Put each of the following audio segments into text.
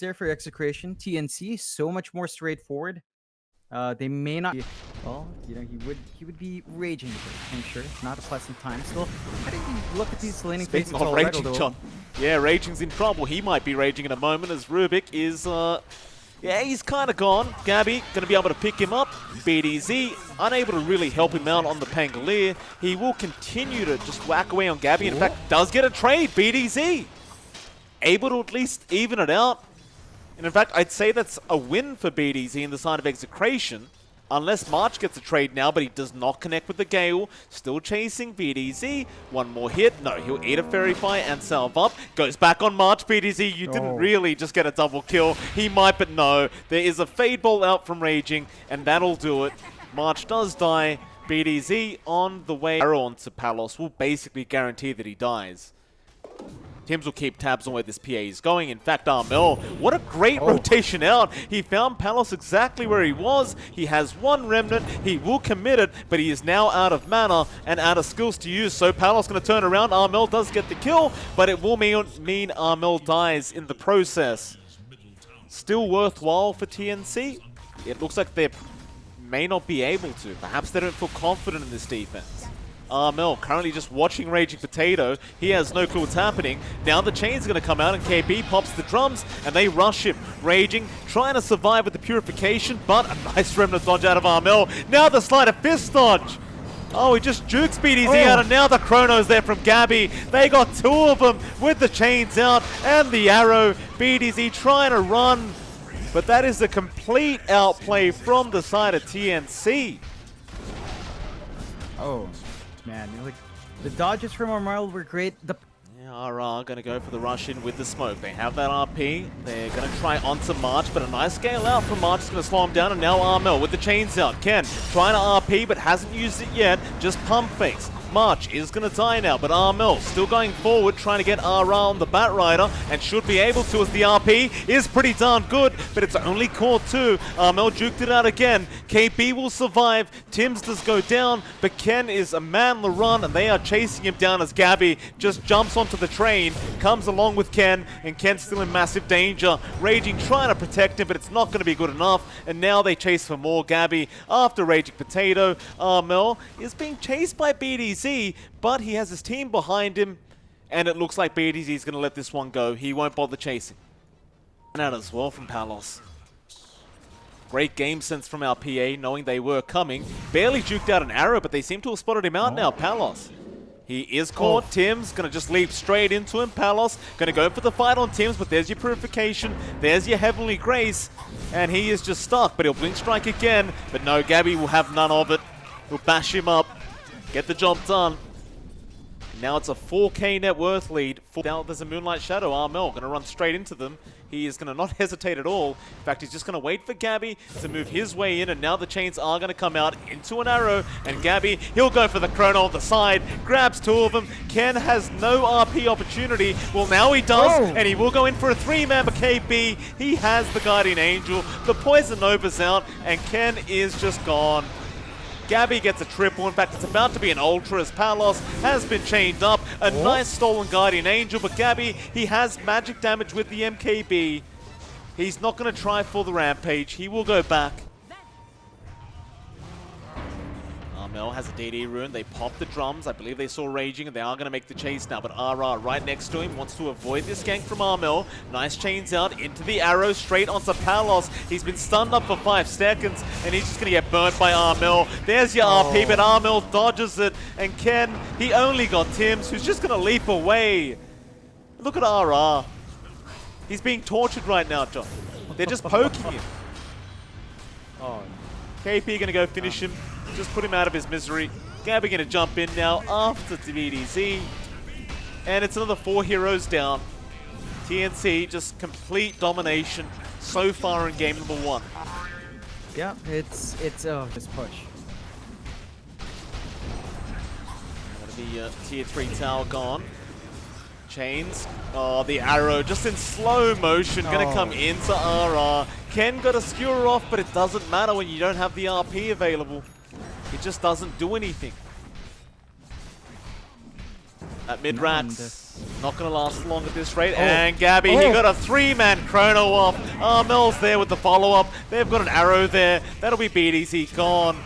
there for Xctn. TNC so much more straightforward. They may not be, well, you know, he would be raging, I'm sure. Not a pleasant time. Still, how do you look at these laning phases Speaking of raging, John. Yeah, Raging's in trouble. He might be raging in a moment as Rubik is, yeah, he's kind of gone. Gabby going to be able to pick him up. BDZ unable to really help him out on the Pangolier. He will continue to just whack away on Gabby. In fact, does get a trade. BDZ able to at least even it out. And in fact, I'd say that's a win for BDZ in the side of Xctn. Unless March gets a trade now, but he does not connect with the Gale. Still chasing BDZ. One more hit. No, he'll eat a Fairy Fire and salve up. Goes back on March. BDZ, you didn't really just get a double kill. He might, but no. There is a Fade Ball out from Raging, and that'll do it. March does die. BDZ on the way. Arrow onto Palos will basically guarantee that he dies. Tims will keep tabs on where this PA is going. In fact, Armel, what a great rotation out. He found Palos exactly where he was. He has one Remnant. He will commit it, but he is now out of mana and out of skills to use. So Palos going to turn around. Armel does get the kill, but it will mean Armel dies in the process. Still worthwhile for TNC. It looks like they may not be able to. Perhaps they don't feel confident in this defense. Armel currently just watching Raging Potato. He has no clue what's happening. Now the chain's going to come out and KB pops the drums and they rush him. Raging trying to survive with the purification, but a nice remnant dodge out of Armel. Now the sleight of fist dodge. Oh, he just jukes BDZ out, and now the Chrono's there from Gabby. They got two of them with the chains out and the arrow. BDZ trying to run, but that is a complete outplay from the side of TNC. Oh. Man, like the dodges from Armel were great. RR going to go for the rush in with the smoke. They have that RP. They're going to try onto March, but a nice scale out from March is going to slow him down. And now Armel with the chains out. Ken trying to RP, but hasn't used it yet. Just pump fakes. March is going to die now, but Armel still going forward, trying to get RR on the Bat Rider, and should be able to as the RP is pretty darn good, but it's only caught two. Armel juked it out again. KB will survive. Tims does go down, but Ken is a man the run, and they are chasing him down as Gabby just jumps onto the train, comes along with Ken, and Ken's still in massive danger. Raging trying to protect him, but it's not going to be good enough, and now they chase for more. Gabby after Raging Potato. Armel is being chased by BDZ, but he has his team behind him, and it looks like BDZ is going to let this one go. He won't bother chasing. And out as well from Palos. Great game sense from our PA, knowing they were coming. Barely juked out an arrow, but they seem to have spotted him out now, Palos. He is caught. Tims going to just leap straight into him. Palos going to go for the fight on Tims, but there's your purification. There's your Heavenly Grace, and he is just stuck, but he'll blink strike again. But no, Gabby will have none of it. He'll bash him up. Get the job done. Now it's a 4k net worth lead. Now there's a Moonlight Shadow. Armel going to run straight into them. He is going to not hesitate at all. In fact, he's just going to wait for Gabby to move his way in, and now the chains are going to come out into an arrow, and Gabby, he'll go for the Chrono on the side, grabs two of them. Ken has no RP opportunity. Well, now he does, and he will go in for a three-man, but KB, he has the Guardian Angel. The Poison Nova's out, and Ken is just gone. Gabby gets a triple. In fact, it's about to be an ultra as Palos has been chained up. A nice stolen Guardian Angel, but Gabby, he has magic damage with the MKB. He's not going to try for the Rampage. He will go back. Armel has a DD rune. They pop the drums. I believe they saw Raging, and they are going to make the chase now. But RR right next to him wants to avoid this gank from Armel. Nice chains out into the arrow, straight onto Palos. He's been stunned up for 5 seconds, and he's just going to get burnt by Armel. There's your RP, but Armel dodges it. And Ken, he only got Tims, who's just going to leap away. Look at RR. He's being tortured right now, John. They're just poking him. KP going to go finish him. Just put him out of his misery. Gabby going to jump in now after BDZ. And it's another 4 heroes down. TNC, just complete domination so far in game number 1. Yeah, it's this push. Gonna be tier 3 tower gone. Chains. Oh, the arrow just in slow motion. Gonna come into RR. Ken got a skewer off, but it doesn't matter when you don't have the RP available. It just doesn't do anything. At mid-rats. Not going to last long at this rate. And Gabby, he got a 3-man chrono off. Mel's there with the follow-up. They've got an arrow there. That'll be BTS gone.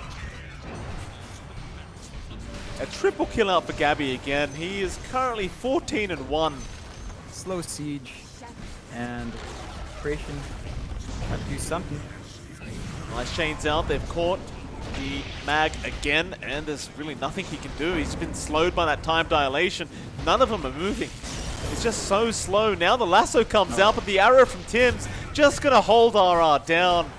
A triple kill out for Gabby again. He is currently 14-1. Slow siege. And creation. Have to do something. Nice chains out. They've caught the mag again, and there's really nothing he can do. He's been slowed by that time dilation. None of them are moving. It's just so slow. Now the lasso comes out, but the arrow from Tim's just going to hold RR down.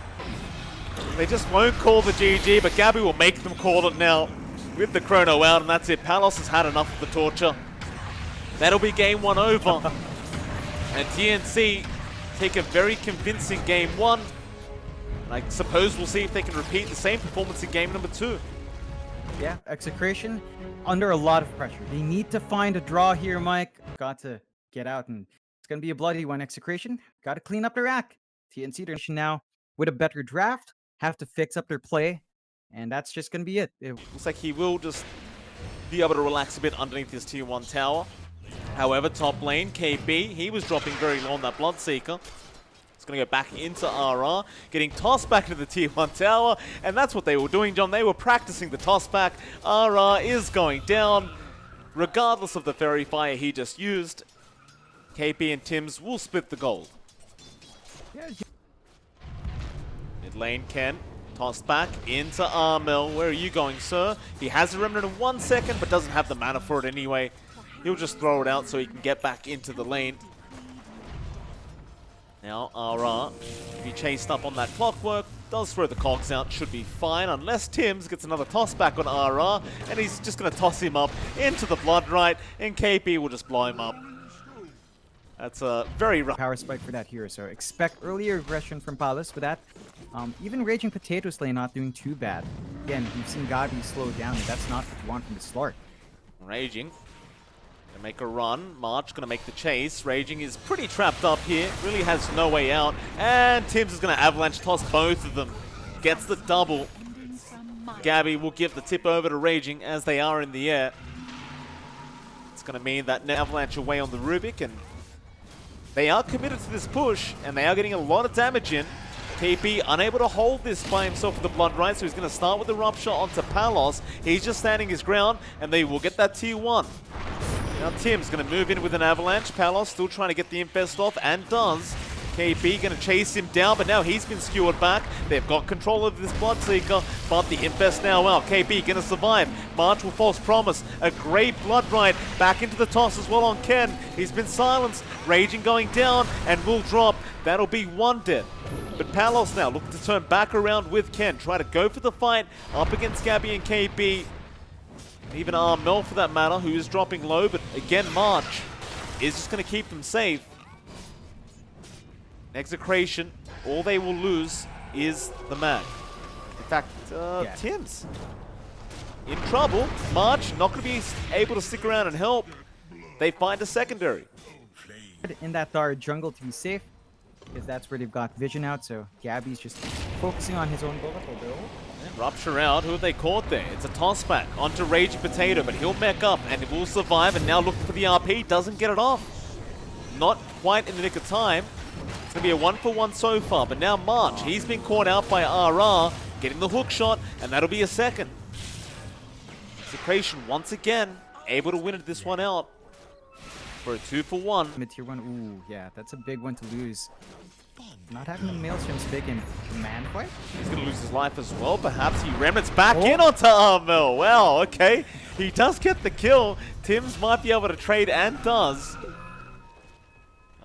They just won't call the GG, but Gabby will make them call it now with the chrono out, and that's it. Palos has had enough of the torture. That'll be game 1 over. And TNC take a very convincing game 1. And I suppose we'll see if they can repeat the same performance in game number 2. Yeah, Xctn under a lot of pressure. They need to find a draw here, Mike. Got to get out, and it's going to be a bloody one. Xctn got to clean up their act. TNC now with a better draft, have to fix up their play, and that's just going to be it. Looks like he will just be able to relax a bit underneath his tier 1 tower. However, top lane, KB, he was dropping very low on that Bloodseeker. Going to go back into RR, getting tossed back into the tier 1 tower, and that's what they were doing, John. They were practicing the toss back. RR is going down, regardless of the fairy fire he just used. KP and Tims will split the gold. Mid lane, Ken, tossed back into Armel. Where are you going, sir? He has a remnant of 1 second, but doesn't have the mana for it anyway. He'll just throw it out so he can get back into the lane. Now, RR, if he chased up on that clockwork, does throw the cogs out, should be fine, unless Tims gets another toss back on RR, and he's just going to toss him up into the blood right, and KP will just blow him up. That's a very rough power spike for that hero, so expect earlier aggression from Palos for that. Even Raging Potatoes lane not doing too bad. Again, you've seen Gabi slow down, and that's not what you want from the start. Raging. Gonna make a run. March gonna make the chase. Raging is pretty trapped up here. Really has no way out. And Tims is gonna avalanche toss both of them. Gets the double. Gabby will give the tip over to Raging as they are in the air. It's gonna mean that avalanche away on the Rubik, and they are committed to this push, and they are getting a lot of damage in. KP unable to hold this by himself with the blood right, so he's gonna start with the rupture onto Palos. He's just standing his ground, and they will get that tier 1. Now Tim's going to move in with an avalanche. Palos still trying to get the infest off, and does. KB going to chase him down, but now he's been skewered back. They've got control of this Bloodseeker, but the infest now out. KB going to survive. March will false promise. A great blood right back into the toss as well on Ken. He's been silenced. Raging going down and will drop. That'll be 1 dead. But Palos now looking to turn back around with Ken. Try to go for the fight up against Gabby and KB. Even Armel for that matter, who is dropping low, but again, March is just going to keep them safe. Execration, all they will lose is the mag. In fact, Tims in trouble. March not going to be able to stick around and help. They find a secondary. In that Dara jungle to be safe, because that's where they've got vision out, so Gabby's just focusing on his own bullet. Rupture out. Who have they caught there? It's a toss back onto Raging Potato, but he'll mech up and he will survive, and now looking for the RP. Doesn't get it off. Not quite in the nick of time. It's going to be a 1-for-1 so far, but now March, he's been caught out by RR, getting the hook shot, and that'll be a second. Execration once again, able to win this one out for a 2-for-1. Mid tier 1, ooh, yeah, that's a big one to lose. Not having the Maelstrom big in command fight? He's going to lose his life as well. Perhaps he remnants back in onto Armel. Wow, okay. He does get the kill. Tims might be able to trade, and does.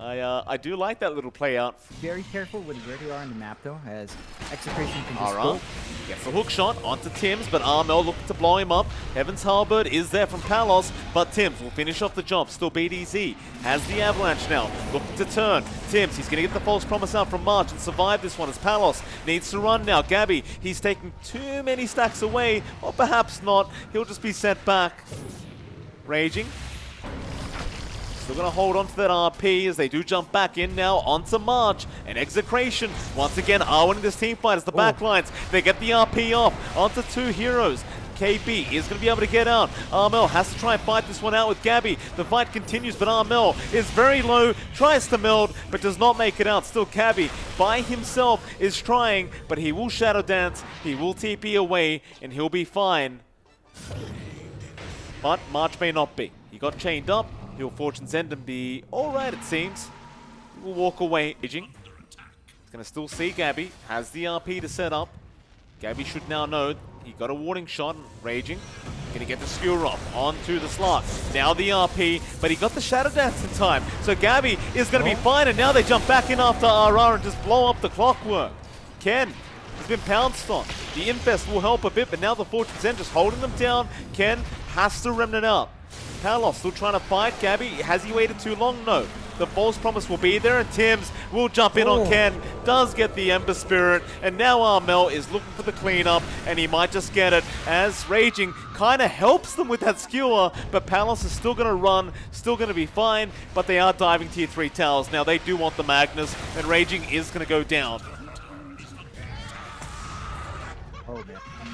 I do like that little play out. Very careful with where they are on the map, though, as Xctn can just go. Gets the hook shot onto Tims, but Armel looking to blow him up. Heaven's Halberd is there from Palos, but Tims will finish off the job. Still BDZ has the avalanche now, looking to turn. Tims, he's going to get the false promise out from March and survive this one as Palos needs to run now. Gabby, he's taking too many stacks away, or perhaps not. He'll just be sent back. Raging. Still going to hold on to that RP as they do jump back in now onto March. And Execration once again are winning this team fight as the backlines. They get the RP off onto 2 heroes. KB is going to be able to get out. Armel has to try and fight this one out with Gabby. The fight continues, but Armel is very low, tries to meld, but does not make it out. Still Gabby by himself is trying, but he will Shadow Dance, he will TP away, and he'll be fine. But March may not be. He got chained up. He'll Fortune's End and be alright, it seems. He will walk away. He's going to still see Gabby. Has the RP to set up. Gabby should now know he got a warning shot. Raging. Going to get the skewer off onto the slot. Now the RP, but he got the Shadow Dance in time. So Gabby is going to be fine, and now they jump back in after RR and just blow up the clockwork. Ken has been pounced on. The Infest will help a bit, but now the Fortune's End just holding them down. Ken has to remnant out. Palos still trying to fight Gabby. Has he waited too long? No. The false promise will be there, and Tim's will jump in on Ken. Does get the Ember Spirit, and now Armel is looking for the cleanup, and he might just get it as Raging kind of helps them with that skewer, but Palos is still going to run, still going to be fine, but they are diving tier 3 towers. Now they do want the Magnus, and Raging is going to go down. Oh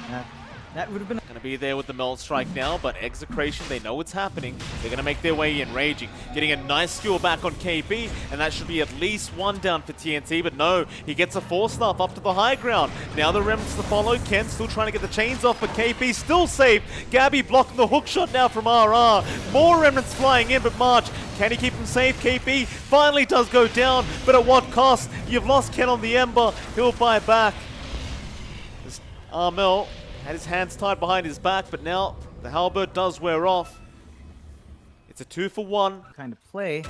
man, that would have been Going to be there with the Meld Strike now, but Execration, they know what's happening. They're going to make their way in. Raging, getting a nice skewer back on KB, and that should be at least one down for TNC, but no, he gets a 4-staff up to the high ground. Now the Remnants to follow. Ken still trying to get the chains off, but KP still safe. Gabby blocking the hook shot now from RR. More Remnants flying in, but March, can he keep him safe? KP finally does go down, but at what cost? You've lost Ken on the Ember. He'll buy back. Armel had his hands tied behind his back, but now the halberd does wear off. It's a 2-for-1 kind of play.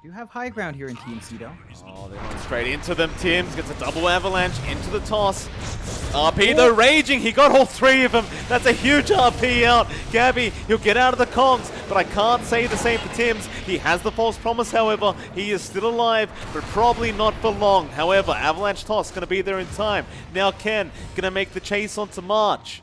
You have high ground here in TNC though. Oh, they're going straight into them. Tims gets a double avalanche into the toss. RP though, Raging, he got all 3 of them. That's a huge RP out. Gabby, he'll get out of the Kongs, but I can't say the same for Tims. He has the false promise, however. He is still alive, but probably not for long. However, avalanche toss going to be there in time. Now Ken going to make the chase onto March.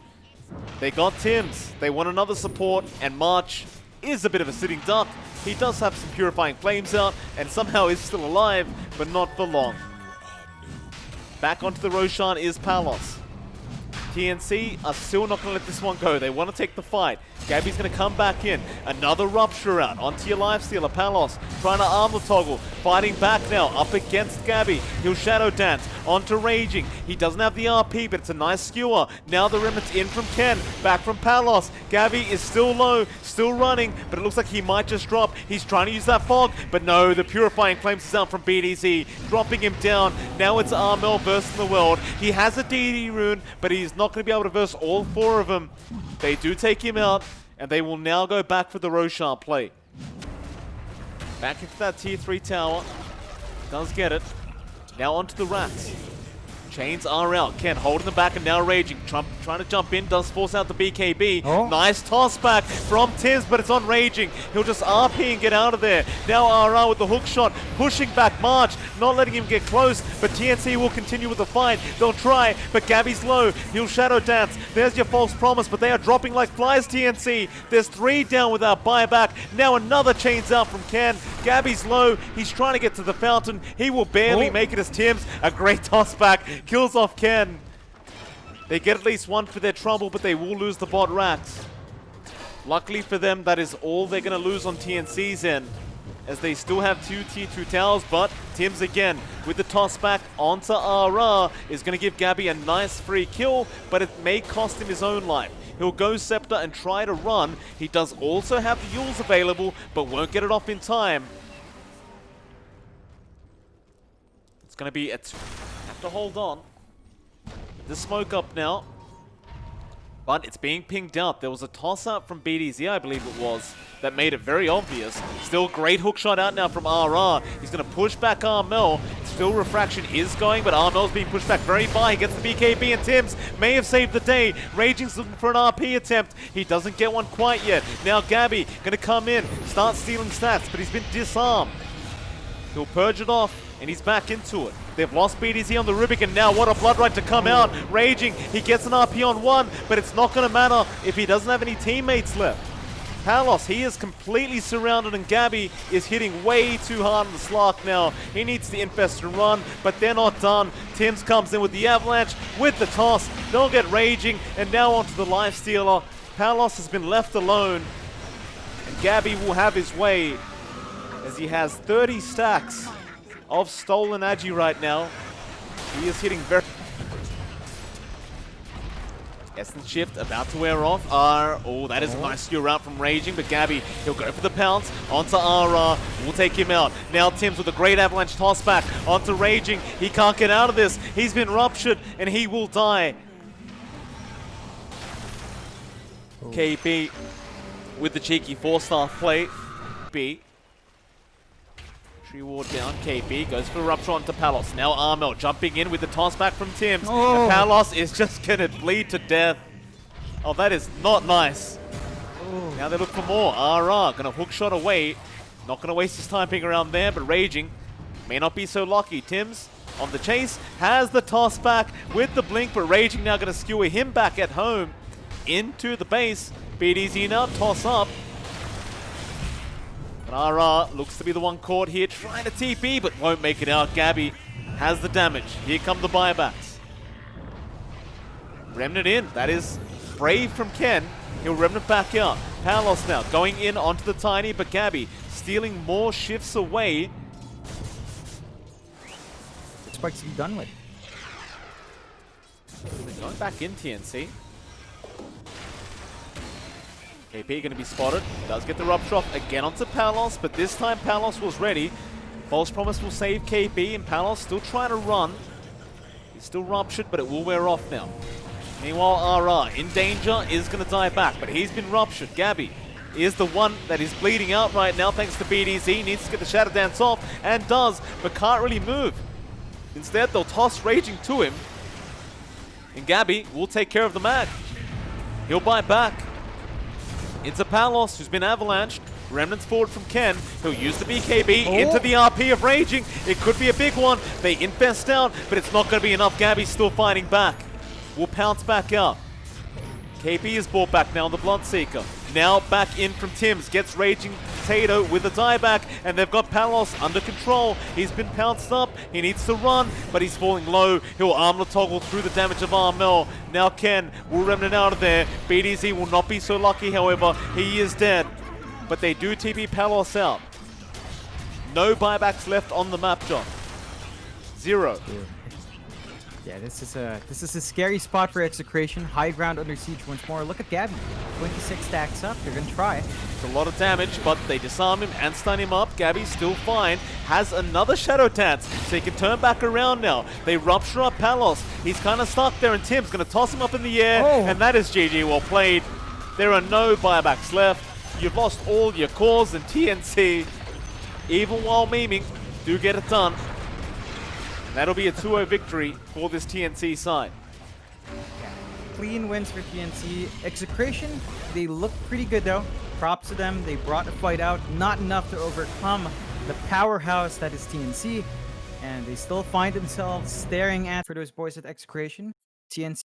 They got Tims. They want another support, and March is a bit of a sitting duck. He does have some Purifying Flames out, and somehow is still alive, but not for long. Back onto the Roshan is Palos. TNC are still not going to let this one go. They want to take the fight. Gabby's going to come back in. Another Rupture out onto your Lifestealer. Palos trying to armor toggle. Fighting back now up against Gabby. He'll Shadow Dance onto Raging. He doesn't have the RP, but it's a nice skewer. Now the Remnant's in from Ken. Back from Palos. Gabby is still low, still running, but it looks like he might just drop. He's trying to use that fog, but no, the Purifying Flames is out from BDZ, dropping him down. Now it's Armel bursting the world. He has a DD rune, but he's not going to be able to verse all 4 of them. They do take him out, and they will now go back for the Roshan play. Back into that tier 3 tower. Does get it. Now onto the Rats. Chains are out. Ken holding them back and now Raging. Trump trying to jump in. Does force out the BKB. Oh. Nice toss back from Tims, but it's on Raging. He'll just RP and get out of there. Now RR with the hook shot. Pushing back March. Not letting him get close, but TNC will continue with the fight. They'll try, but Gabby's low. He'll Shadow Dance. There's your false promise, but they are dropping like flies, TNC. There's 3 down without buyback. Now another chains out from Ken. Gabby's low. He's trying to get to the fountain. He will barely make it as Tims. A great toss back. Kills off Ken. They get at least 1 for their trouble, but they will lose the bot Rats. Luckily for them, that is all they're going to lose on TNC's end, as they still have 2 tier 2 towers, but Tims again with the toss back onto RR is going to give Gabby a nice free kill, but it may cost him his own life. He'll go Scepter and try to run. He does also have the Yules available, but won't get it off in time. It's going to be have to hold on. The smoke up now, but it's being pinged out. There was a toss out from BDZ, I believe it was, that made it very obvious. Still great hook shot out now from RR. He's going to push back Armel. Still Refraction is going, but Armel's being pushed back very far. He gets the BKB, and Tims may have saved the day. Raging's looking for an RP attempt. He doesn't get one quite yet. Now Gabby going to come in, start stealing stats, but he's been disarmed. He'll purge it off, and he's back into it. They've lost BDZ on the Rubik, and now what a Blood Right to come out. Raging, he gets an RP on 1, but it's not going to matter if he doesn't have any teammates left. Palos, he is completely surrounded, and Gabby is hitting way too hard on the Slark now. He needs the Infest to run, but they're not done. Tims comes in with the Avalanche, with the toss. They'll get raging, and now onto the Lifestealer. Palos has been left alone, and Gabby will have his way, as he has 30 stacks of stolen Agi right now. He is hitting very... Essence Shift about to wear off. Oh, that is a nice skew out from Raging, but Gabby, he'll go for the pounce onto RR. We'll take him out. Now Tims with a great Avalanche toss back onto Raging. He can't get out of this. He's been ruptured, and he will die. KP with the cheeky 4-star play. B. Tree ward down. KP goes for Rupture onto Palos. Now Armel jumping in with the toss back from Tims. Oh. And Palos is just gonna bleed to death. Oh, that is not nice. Oh. Now they look for more. RR gonna hook shot away. Not gonna waste his time being around there, but Raging may not be so lucky. Tims on the chase, has the toss back with the blink, but Raging now gonna skewer him back at home into the base. BDZ now toss up. RR looks to be the one caught here, trying to TP, but won't make it out. Gabby has the damage. Here come the buybacks. Remnant in. That is brave from Ken. He'll Remnant back out. Palos now going in onto the Tiny, but Gabby stealing more shifts away. Spikes to be done with. Going back in TNC. KP going to be spotted. Does get the rupture off again onto Palos, but this time Palos was ready. False Promise will save KP, and Palos still trying to run. He's still ruptured, but it will wear off now. Meanwhile, RR in danger, is going to die back, but he's been ruptured. Gabby is the one that is bleeding out right now thanks to BDZ. Needs to get the Shadow Dance off, and does, but can't really move. Instead, they'll toss Raging to him, and Gabby will take care of the mag. He'll buy back. It's a Palos who's been avalanched. Remnants forward from Ken. He'll use the BKB into the RP of Raging. It could be a big one. They infest down, but it's not going to be enough. Gabby's still fighting back. Will pounce back out. KP is brought back now on the Bloodseeker. Now back in from Tims. Gets Raging Potato with a dieback, and they've got Palos under control. He's been pounced up. He needs to run, but he's falling low. He'll armor toggle through the damage of Armel. Now Ken will Remnant out of there. BDZ will not be so lucky, however. He is dead. But they do TP Palos out. No buybacks left on the map, John. 0. Yeah, this is a scary spot for Execration. High ground under siege once more. Look at Gabby. 26 stacks up. They're gonna try. It's a lot of damage, but they disarm him and stun him up. Gabby's still fine. Has another Shadow Dance, so he can turn back around now. They rupture up Palos. He's kind of stuck there, and Tim's gonna toss him up in the air, and that is GG. Well played. There are no buybacks left. You've lost all your cores, and TNC, even while memeing, do get it done. That'll be a 2-0 victory for this TNC side. Yeah. Clean wins for TNC. Execration, they look pretty good though. Props to them. They brought the fight out. Not enough to overcome the powerhouse that is TNC. And they still find themselves staring at for those boys at Execration. TNC.